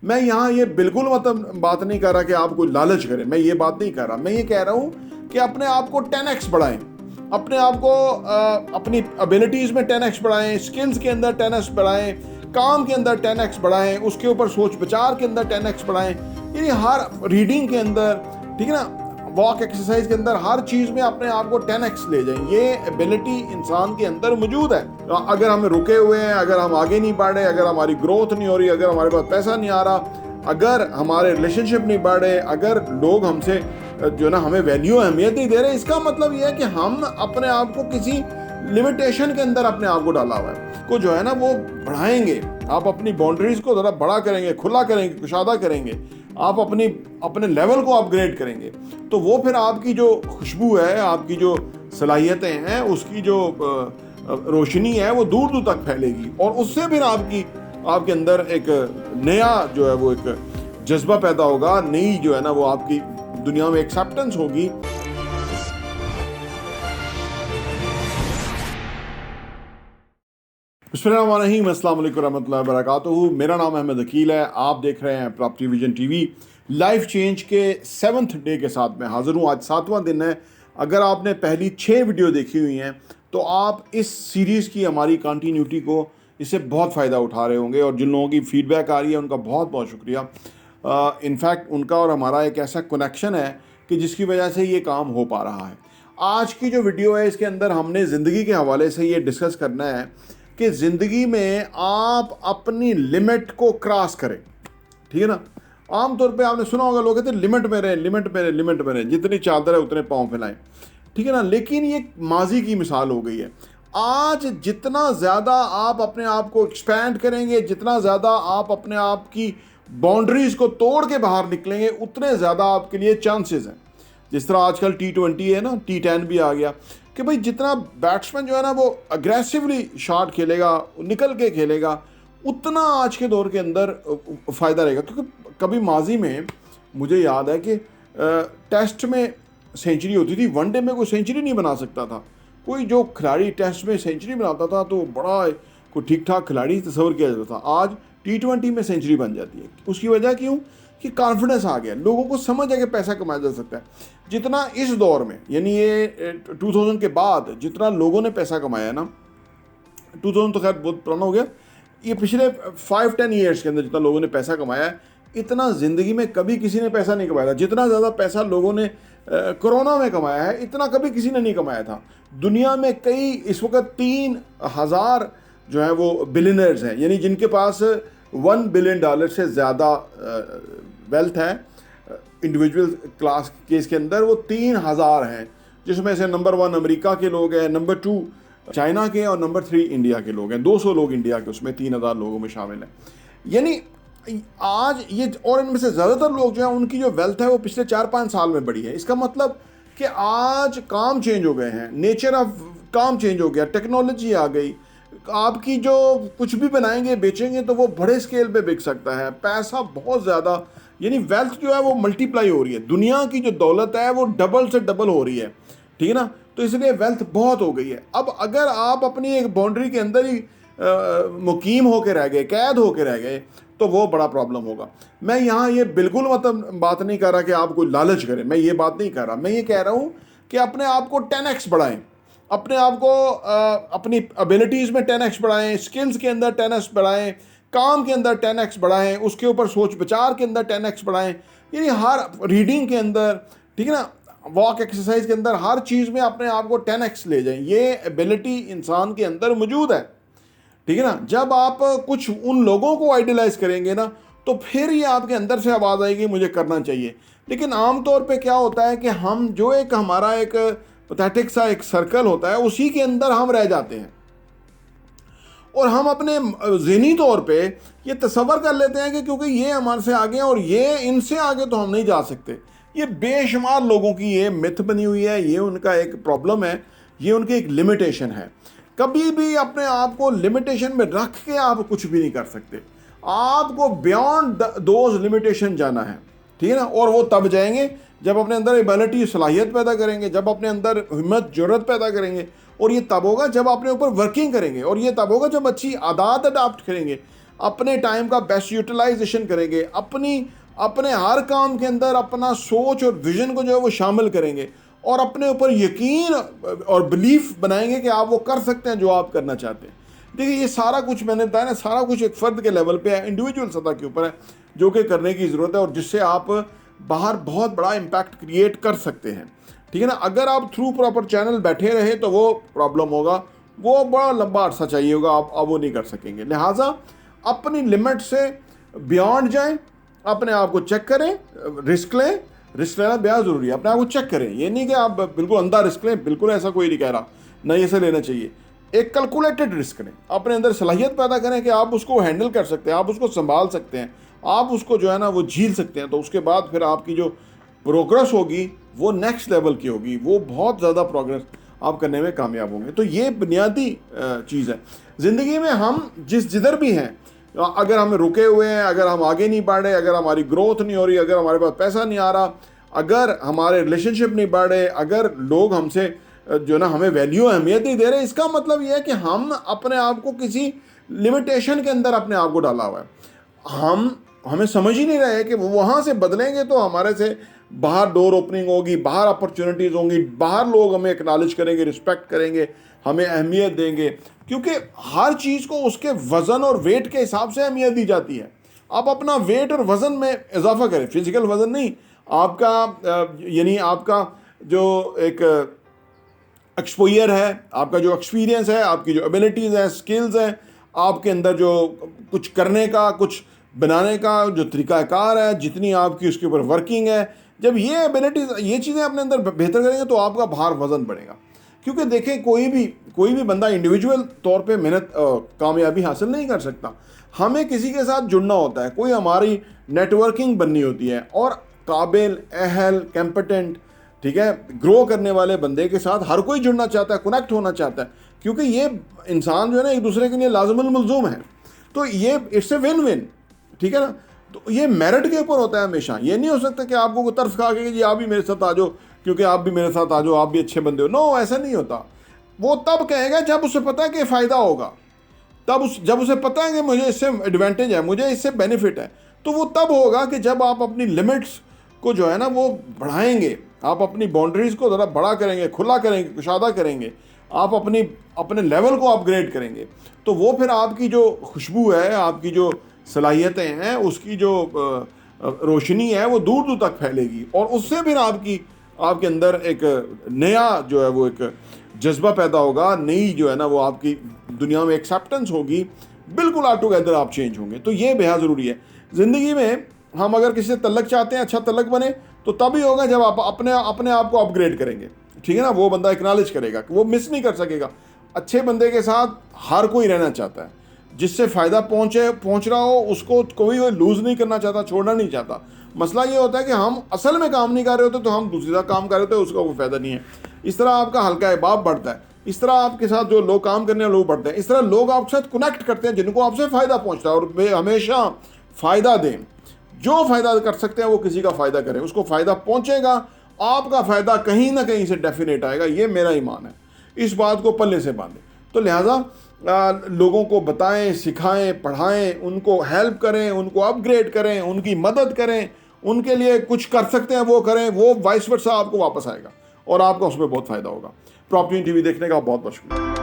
मैं यहाँ ये बिल्कुल मतलब बात नहीं कर रहा कि आप कोई लालच करें, मैं ये बात नहीं कर रहा। मैं ये कह रहा हूँ कि अपने आप को 10x बढ़ाएं, अपने आप को अपनी एबिलिटीज़ में 10x बढ़ाएं, स्किल्स के अंदर 10x बढ़ाएं, काम के अंदर 10x बढ़ाएं, उसके ऊपर सोच विचार के अंदर 10x बढ़ाएं, यानी हर रीडिंग के अंदर, ठीक है ना, वॉक एक्सरसाइज के अंदर, हर चीज़ में अपने आप को 10x ले जाएं। ये एबिलिटी इंसान के अंदर मौजूद है। अगर हम रुके हुए हैं, अगर हम आगे नहीं बढ़ रहे, अगर हमारी ग्रोथ नहीं हो रही, अगर हमारे पास पैसा नहीं आ रहा, अगर हमारे रिलेशनशिप नहीं बढ़ रहे, अगर लोग हमसे जो ना हमें वैल्यू अहमियत नहीं दे रहे, इसका मतलब ये है कि हम अपने आप को किसी लिमिटेशन के अंदर अपने आप को डाला हुआ है। को जो है ना वो बढ़ाएंगे, आप अपनी बाउंड्रीज को ज़रा बड़ा करेंगे, खुला करेंगे, कुशादा करेंगे, आप अपने लेवल को अपग्रेड करेंगे, तो वो फिर आपकी जो खुशबू है, आपकी जो सलाहियतें हैं, उसकी जो रोशनी है वो दूर दूर तक फैलेगी, और उससे फिर आपके अंदर एक नया जो है वो एक जज्बा पैदा होगा, नई जो है ना वो आपकी दुनिया में एक्सेप्टेंस होगी। बिस्मिल्लाहिर्रहमानिर्रहीम, अस्सलाम वालेकुम रहमतुल्लाहि व बरकातुहू। मेरा नाम अहमद अकील है। आप देख रहे हैं property vision TV. Life change के 7th डे के साथ मैं हाजिर हूँ। आज 7वां दिन है। अगर आपने पहली 6 वीडियो देखी हुई हैं तो आप इस सीरीज़ की हमारी कंटिन्यूटी को इससे बहुत फ़ायदा उठा रहे होंगे, और जिन लोगों की फ़ीडबैक आ रही है उनका बहुत बहुत शुक्रिया। इनफैक्ट उनका और हमारा एक ऐसा कनेक्शन है कि जिसकी वजह से ये काम हो पा रहा है। आज की जो वीडियो है इसके अंदर हमने ज़िंदगी के हवाले से ये डिस्कस करना है कि ज़िंदगी में आप अपनी लिमिट को क्रॉस करें, ठीक है ना। आमतौर पे आपने सुना होगा, लोग कहते हैं लिमिट में रहें, लिमिट में रहें, लिमिट में रहें, जितनी चादर है उतने पाँव फैलाएं, ठीक है ना। लेकिन ये माजी की मिसाल हो गई है। आज जितना ज़्यादा आप अपने आप को एक्सपैंड करेंगे, जितना ज़्यादा आप अपने आप की बाउंड्रीज़ को तोड़ के बाहर निकलेंगे, उतने ज़्यादा आपके लिए चांसेस हैं। जिस तरह आजकल T20 है ना, T10 भी आ गया, कि भाई जितना बैट्समैन जो है ना वो अग्रेसिवली शॉट खेलेगा, निकल के खेलेगा, उतना आज के दौर के अंदर फ़ायदा रहेगा। क्योंकि कभी माजी में मुझे याद है कि टेस्ट में सेंचुरी होती थी, वनडे में कोई सेंचुरी नहीं बना सकता था। कोई जो खिलाड़ी टेस्ट में सेंचुरी बनाता था तो बड़ा कोई ठीक ठाक खिलाड़ी तस्वर किया जाता था। आज T20 में सेंचुरी बन जाती है। उसकी वजह क्यों? कि कॉन्फिडेंस आ गया, लोगों को समझ है कि पैसा कमाया जा सकता है। जितना इस दौर में, यानी ये 2000 के बाद जितना लोगों ने पैसा कमाया ना, 2000 तो खैर बहुत पुराना हो गया, ये पिछले 5-10 ईयर्स के अंदर जितना लोगों ने पैसा कमाया है, इतना ज़िंदगी में कभी किसी ने पैसा नहीं कमाया था। जितना ज़्यादा पैसा लोगों ने कोरोना में कमाया है, इतना कभी किसी ने नहीं कमाया था। दुनिया में कई इस वक्त 3000 जो है वो बिलियनर्स हैं, यानी जिनके पास $1 बिलियन से ज़्यादा वेल्थ है इंडिविजुअल क्लास केस के अंदर, वो 3000 हैं, जिसमें से नंबर 1 अमेरिका के लोग हैं, नंबर 2 चाइना के, और नंबर 3 इंडिया के लोग हैं। 200 लोग इंडिया के उसमें 3000 लोगों में शामिल हैं। यानी आज ये, और इनमें से ज़्यादातर लोग जो हैं उनकी जो वेल्थ है वो पिछले 4-5 साल में बढ़ी है। इसका मतलब कि आज काम चेंज हो गए हैं, नेचर ऑफ काम चेंज हो गया, टेक्नोलॉजी आ गई। आपकी जो कुछ भी बनाएंगे बेचेंगे तो वो बड़े स्केल पे बिक सकता है, पैसा बहुत ज़्यादा, यानी वेल्थ जो है वो मल्टीप्लाई हो रही है। दुनिया की जो दौलत है वो डबल से डबल हो रही है, ठीक है ना। तो इसलिए वेल्थ बहुत हो गई है। अब अगर आप अपनी एक बाउंड्री के अंदर ही मुकीम होकर रह गए, कैद होकर रह गए, तो वो बड़ा प्रॉब्लम होगा। मैं यहाँ ये बिल्कुल मतलब बात नहीं कर रहा कि आप कोई लालच करें, मैं ये बात नहीं कर रहा। मैं ये कह रहा हूँ कि अपने आप को 10x बढ़ाएं, अपने आप को अपनी एबिलिटीज़ में 10x बढ़ाएं, स्किल्स के अंदर 10x बढ़ाएं, काम के अंदर 10x बढ़ाएं, उसके ऊपर सोच विचार के अंदर 10x बढ़ाएं, यानी हर रीडिंग के अंदर, ठीक है ना, वॉक एक्सरसाइज के अंदर, हर चीज़ में अपने आप को 10x ले जाएं। ये एबिलिटी इंसान के अंदर मौजूद है, ठीक है ना। जब आप कुछ उन लोगों को आइडियलाइज करेंगे ना, तो फिर ये आपके अंदर से आवाज़ आएगी मुझे करना चाहिए। लेकिन आमतौर पे क्या होता है कि हम जो एक हमारा एक पैथेटिक सा एक सर्कल होता है, उसी के अंदर हम रह जाते हैं, और हम अपने ज़हनी तौर पे ये तसव्वुर कर लेते हैं कि क्योंकि ये हमारे से आगे हैं और ये इनसे आगे तो हम नहीं जा सकते। ये बेशुमार लोगों की ये मिथ बनी हुई है, ये उनका एक प्रॉब्लम है, ये उनकी एक लिमिटेशन है। कभी भी अपने आप को लिमिटेशन में रख के आप कुछ भी नहीं कर सकते। आपको बियॉन्ड दोज लिमिटेशन जाना है, ठीक है ना। और वो तब जाएंगे जब अपने अंदर एबिलिटी, सलाहियत पैदा करेंगे, जब अपने अंदर हिम्मत, जुर्रत पैदा करेंगे, और ये तब होगा जब अपने ऊपर वर्किंग करेंगे, और ये तब होगा जब अच्छी आदत अडाप्ट करेंगे। अपने टाइम का बेस्ट यूटिलाइजेशन करेंगे, अपने हर काम के अंदर अपना सोच और विजन को जो है वो शामिल करेंगे और अपने ऊपर यकीन और बिलीफ बनाएंगे कि आप वो कर सकते हैं जो आप करना चाहते हैं। देखिए ये सारा कुछ मैंने बताया ना, सारा कुछ एक फ़र्द के लेवल पे है, इंडिविजुअल सतह के ऊपर है जो कि करने की ज़रूरत है और जिससे आप बाहर बहुत बड़ा इम्पैक्ट क्रिएट कर सकते हैं। ठीक है ना। अगर आप थ्रू प्रॉपर चैनल बैठे रहे तो वो प्रॉब्लम होगा, वो बड़ा लंबा अरसा चाहिए होगा, आप वो नहीं कर सकेंगे। लिहाजा अपनी लिमिट से बियॉन्ड जाएं, अपने आप को चेक करें, रिस्क लें। रिस्क लेना बेहद ज़रूरी है, अपने आप को चेक करें। ये नहीं कि आप बिल्कुल अंधा रिस्क लें, बिल्कुल ऐसा कोई नहीं कह रहा, नहीं ऐसा लेना चाहिए। एक कैलकुलेटेड रिस्क लें, अपने अंदर सलाहियत पैदा करें कि आप उसको हैंडल कर सकते हैं, आप उसको संभाल सकते हैं, आप उसको जो है ना वो झील सकते हैं। तो उसके बाद फिर आपकी जो प्रोग्रेस होगी वो नेक्स्ट लेवल की होगी, वो बहुत ज़्यादा प्रोग्रेस आप करने में कामयाब होंगे। तो ये बुनियादी चीज़ है ज़िंदगी में। हम जिधर भी हैं, अगर हम रुके हुए हैं, अगर हम आगे नहीं बढ़ रहे, अगर हमारी ग्रोथ नहीं हो रही, अगर हमारे पास पैसा नहीं आ रहा, अगर हमारे रिलेशनशिप नहीं बढ़ रहे, अगर लोग हमसे जो ना हमें वैल्यू अहमियत नहीं दे रहे, इसका मतलब ये है कि हम अपने आप को किसी लिमिटेशन के अंदर अपने आप को डाला हुआ है। हमें समझ ही नहीं रहे कि वहाँ से बदलेंगे तो हमारे से बाहर डोर ओपनिंग होगी, बाहर अपॉर्चुनिटीज़ होंगी, बाहर लोग हमें एक्नॉलेज करेंगे, रिस्पेक्ट करेंगे, हमें अहमियत देंगे। क्योंकि हर चीज़ को उसके वज़न और वेट के हिसाब से अहमियत दी जाती है। आप अपना वेट और वज़न में इजाफा करें, फिजिकल वज़न नहीं, आपका यानी आपका जो एक एक्सपोजर है, आपका जो एक्सपीरियंस है, आपकी जो एबिलिटीज़ हैं, स्किल्स हैं, आपके अंदर जो कुछ करने का, कुछ बनाने का जो तरीक़ाकार है, जितनी आपकी उसके ऊपर वर्किंग है, जब ये एबिलिटीज़, ये चीज़ें अपने अंदर बेहतर करेंगे तो आपका भार वज़न बढ़ेगा। क्योंकि देखें कोई भी बंदा इंडिविजुअल तौर पे मेहनत कामयाबी हासिल नहीं कर सकता। हमें किसी के साथ जुड़ना होता है, कोई हमारी नेटवर्किंग बननी होती है और काबिल, अहल, कॉम्पिटेंट, ठीक है, ग्रो करने वाले बंदे के साथ हर कोई जुड़ना चाहता है, कनेक्ट होना चाहता है, क्योंकि ये इंसान जो है ना एक दूसरे के लिए लाज़िमुल मलज़ूम है। तो ये इट्स ए विन विन, ठीक है ना। तो ये मेरिट के ऊपर होता है हमेशा। ये नहीं हो सकता कि आपको कोई तरफ खा के जी आप भी मेरे साथ आ जाओ, क्योंकि आप भी मेरे साथ आ जाओ, आप भी अच्छे बंदे हो। नो, ऐसा नहीं होता। वो तब कहेगा जब उसे पता है कि फ़ायदा होगा, जब उसे पता है कि मुझे इससे एडवांटेज है, मुझे इससे बेनिफिट है, तो वो तब होगा कि जब आप अपनी लिमिट्स को जो है ना वो बढ़ाएंगे, आप अपनी बाउंड्रीज़ को ज़रा बड़ा करेंगे, खुला करेंगे, कुशादा करेंगे, आप अपने लेवल को अपग्रेड करेंगे। तो वो फिर आपकी जो खुशबू है, आपकी जो सलाहियतें हैं, उसकी जो रोशनी है वो दूर दूर तक फैलेगी और उससे फिर आपके अंदर एक नया जो है वो एक जज्बा पैदा होगा, नई जो है ना वो आपकी दुनिया में एक्सेप्टेंस होगी, बिल्कुल ऑल टुगेदर आप चेंज होंगे। तो ये बेहद ज़रूरी है ज़िंदगी में। हम अगर किसी से तल्लक चाहते हैं, अच्छा तल्लक बने, तो तभी होगा जब आप अपने आप को अपग्रेड करेंगे, ठीक है ना। वो बंदा एक्नॉलेज करेगा कि वो मिस नहीं कर सकेगा। अच्छे बंदे के साथ हर कोई रहना चाहता है, जिससे फ़ायदा पहुँच रहा हो उसको कोई लूज़ नहीं करना चाहता, छोड़ना नहीं चाहता। मसला ये होता है कि हम असल में काम नहीं कर रहे होते तो हम दूसरा काम कर रहे होते हैं, उसका कोई फ़ायदा नहीं है। इस तरह आपका हल्का अहबाब बढ़ता है, इस तरह आपके साथ जो लोग काम करने वाले लोग बढ़ते हैं, इस तरह लोग आपके साथ कनेक्ट करते हैं जिनको आपसे फ़ायदा पहुँचता है। और वे हमेशा फ़ायदा दें, जो फ़ायदा कर सकते हैं वो किसी का फ़ायदा करें, उसको फ़ायदा पहुँचेगा, आपका फ़ायदा कहीं ना कहीं से डेफिनेट आएगा। ये मेरा ईमान है, इस बात को पल्ले से बांधें। तो लिहाजा लोगों को बताएं, सिखाएं, पढ़ाएं, उनको हेल्प करें, उनको अपग्रेड करें, उनकी मदद करें, उनके लिए कुछ कर सकते हैं वो करें, वो वाइस वर्सा आपको वापस आएगा और आपका उसमें बहुत फ़ायदा होगा। प्रॉपर्टी टीवी देखने का बहुत बहुत शुक्रिया।